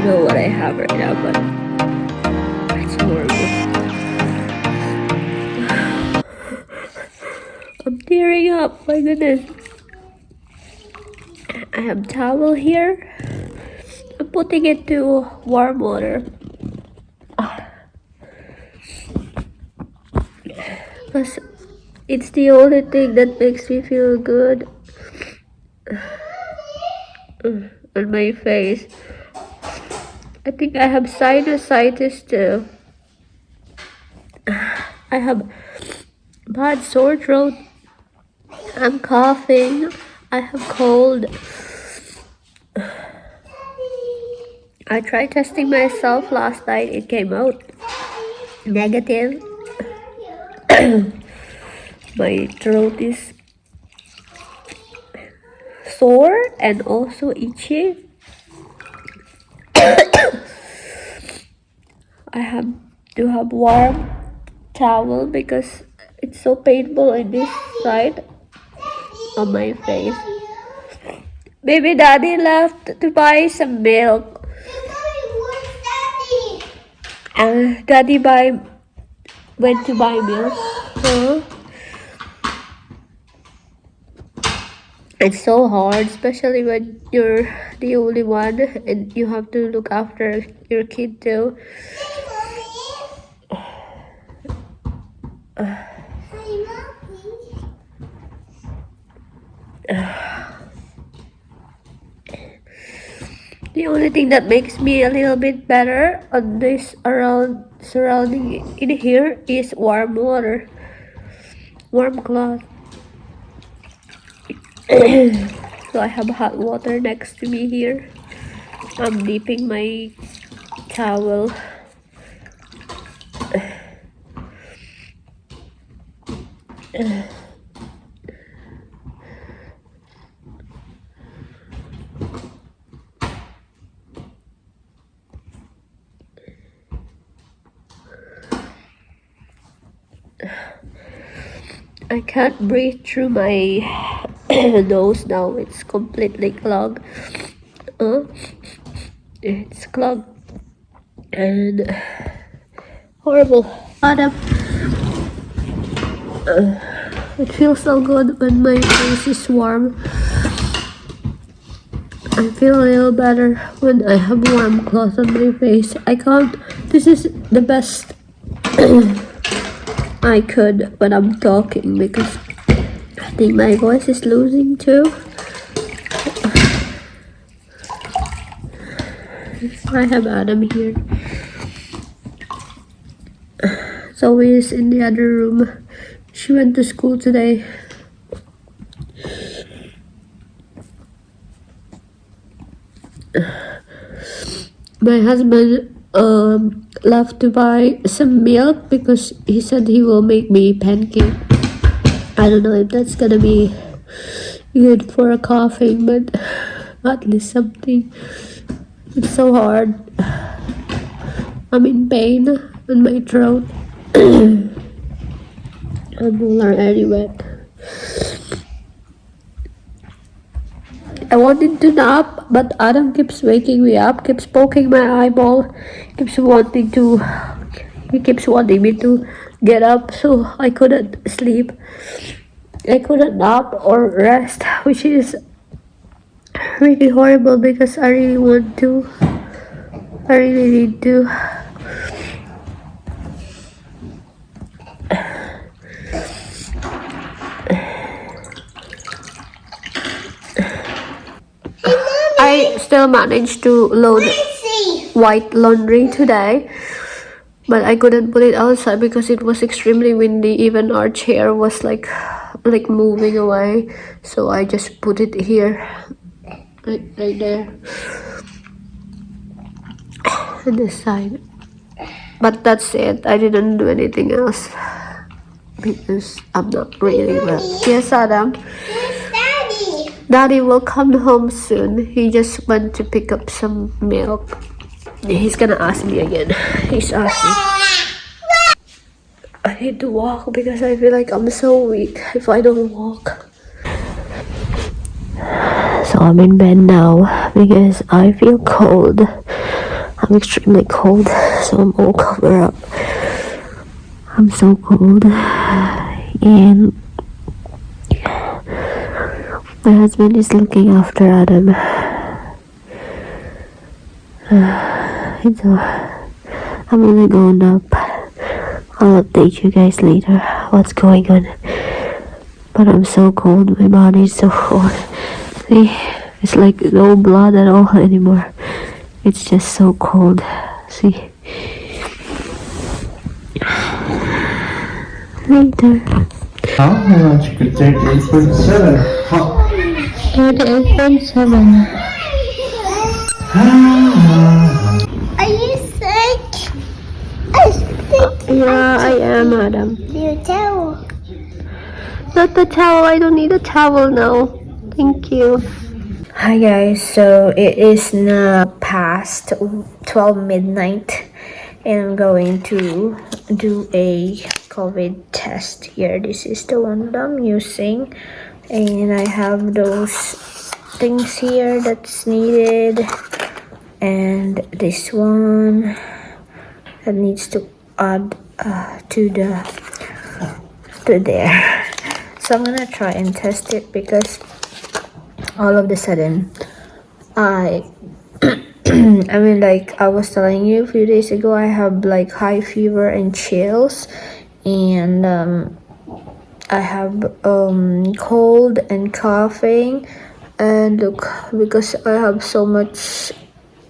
don't know what I have right now, but it's horrible. I'm tearing up, my goodness. I have towel here. I'm putting it to warm water. Because it's the only thing that makes me feel good on my face. I think I have sinusitis too. I have bad sore throat. I'm coughing. I have cold. I tried testing myself last night. It came out negative. My throat is sore and also itchy. I have to have warm towel because it's so painful on this side on my face. Baby daddy left to buy some milk. Daddy went to buy milk. Huh? It's so hard, especially when you're the only one and you have to look after your kid too. The only thing that makes me a little bit better on this surrounding in here is warm water, warm cloth. So I have hot water next to me here. I'm dipping my towel. I can't breathe through my nose now. It's completely clogged. It's clogged and horrible. Adam, it feels so good when my face is warm. I feel a little better when I have warm cloth on my face. I can't. This is the best I could when I'm talking because I think my voice is losing too. I have Adam here. Zoe is in the other room. She went to school today. My husband left to buy some milk because he said he will make me pancake. I don't know if that's gonna be good for coughing, but at least something. It's so hard. I'm in pain in my throat. I'm already wet. I wanted to nap, but Adam keeps waking me up, keeps poking my eyeball, he keeps wanting me to get up, so I couldn't sleep. I couldn't nap or rest, which is really horrible because I really want to. I really need to. I still managed to load white laundry today, but I couldn't put it outside because it was extremely windy. Even our chair was like moving away, so I just put it here, right there on this side. But that's it. I didn't do anything else because I'm not really well. Yes, Adam. Daddy will come home soon. He just went to pick up some milk. He's gonna ask me again. He's asking. I need to walk because I feel like I'm so weak if I don't walk. So I'm in bed now because I feel cold. I'm extremely cold, so I'm all covered up. I'm so cold. And my husband is looking after Adam. And so I'm gonna go nap. I'll update you guys later what's going on. But I'm so cold, my body's so cold. See, it's like no blood at all anymore. It's just so cold. See? Later. How much could take 8.7? 38.7. Are you sick? I think Yeah, I am, Adam. you towel. Not the towel. I don't need a towel now. Thank you. Hi guys, so it is now past 12 midnight and I'm going to do a COVID test here. This is the one that I'm using and I have those things here that's needed and this one that needs to add to there. So I'm gonna try and test it because all of the sudden I I mean, like I was telling you a few days ago, I have like high fever and chills, and I have cold and coughing, and look, because I have so much,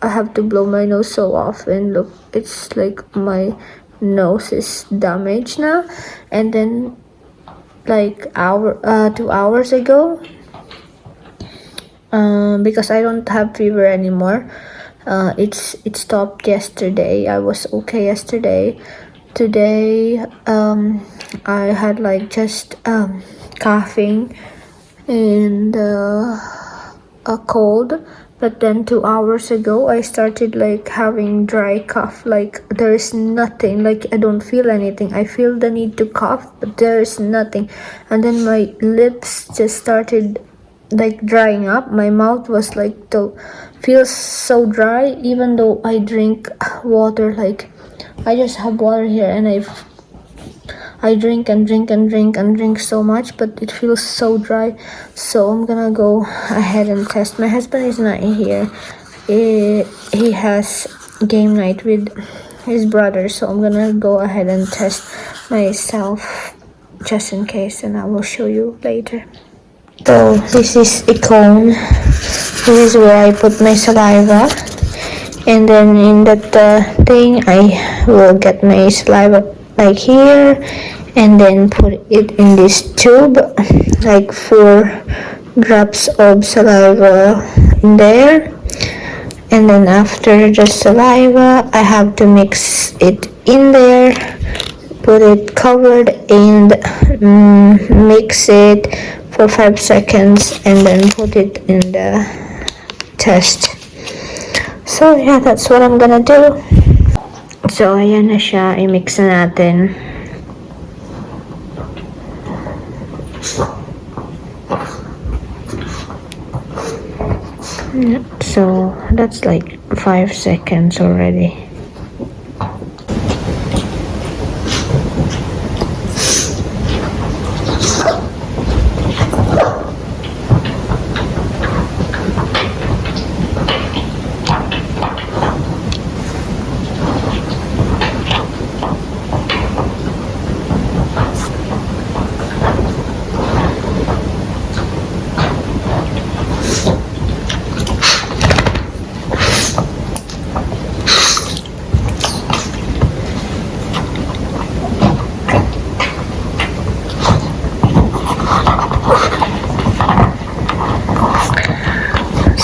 I have to blow my nose so often. Look, it's like my nose is damaged now, and then like 2 hours ago, because I don't have fever anymore. It stopped yesterday. I was okay yesterday. Today, I had like just coughing and a cold. But then 2 hours ago, I started like having dry cough. Like there's nothing. Like I don't feel anything. I feel the need to cough, but there's nothing. And then my lips just started like drying up. My mouth was like feels so dry, even though I drink water. Like I just have water here and I drink and drink and drink and drink so much, but it feels so dry. So I'm gonna go ahead and test. My husband is not here. He has game night with his brother, so I'm gonna go ahead and test myself just in case, and I will show you later. So this is a cone. This is where I put my saliva, and then in that thing I will get my saliva like here, and then put it in this tube, like 4 drops of saliva in there, and then after the saliva I have to mix it in there, put it covered, and mix it for 5 seconds and then put it in the test. So yeah, that's what I'm gonna do. So ayan na siya, i-mix na natin. So that's like 5 seconds already.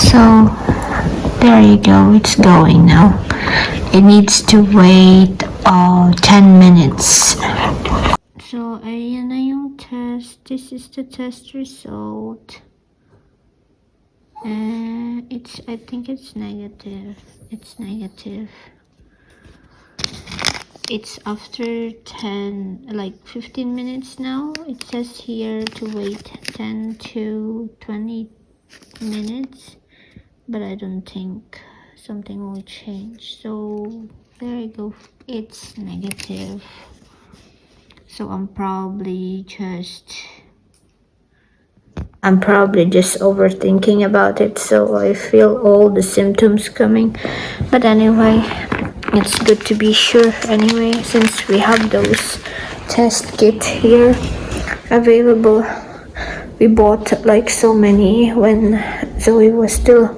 So there you go, it's going now. It needs to wait 10 minutes. So ayan na yung test. This is the test result. I think it's negative. It's negative. It's after 15 minutes now. It says here to wait 10 to 20 minutes, but I don't think something will change. So there you go, it's negative. So I'm probably just overthinking about it, so I feel all the symptoms coming. But anyway, it's good to be sure anyway, since we have those test kits here available. We bought like so many when Zoe was still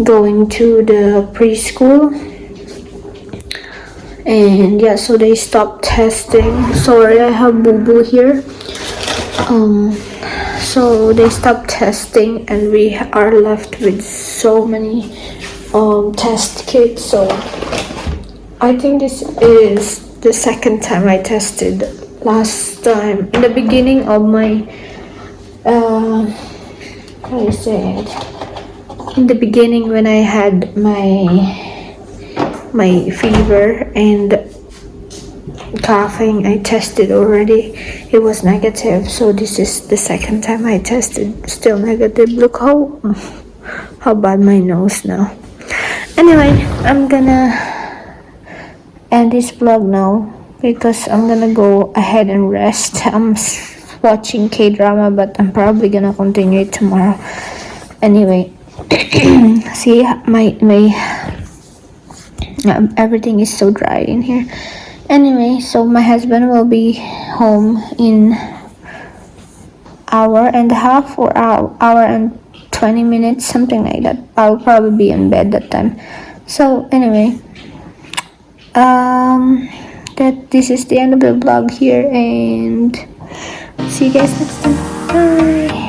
going to the preschool, and yeah, so they stopped testing. Sorry, I have Boo Boo here. So they stopped testing, and we are left with so many test kits. So I think this is the second time I tested. Last time in the beginning of my how do you say it? In the beginning, when I had my fever and coughing, I tested already. It was negative. So this is the second time I tested, still negative. Look how bad my nose now. Anyway, I'm gonna end this vlog now because I'm gonna go ahead and rest. I'm watching K-drama, but I'm probably gonna continue it tomorrow. Anyway, see, my everything is so dry in here. Anyway, so my husband will be home in hour and a half or hour and 20 minutes, something like that. I'll probably be in bed that time. So anyway, that this is the end of the vlog here, and see you guys next time. Bye.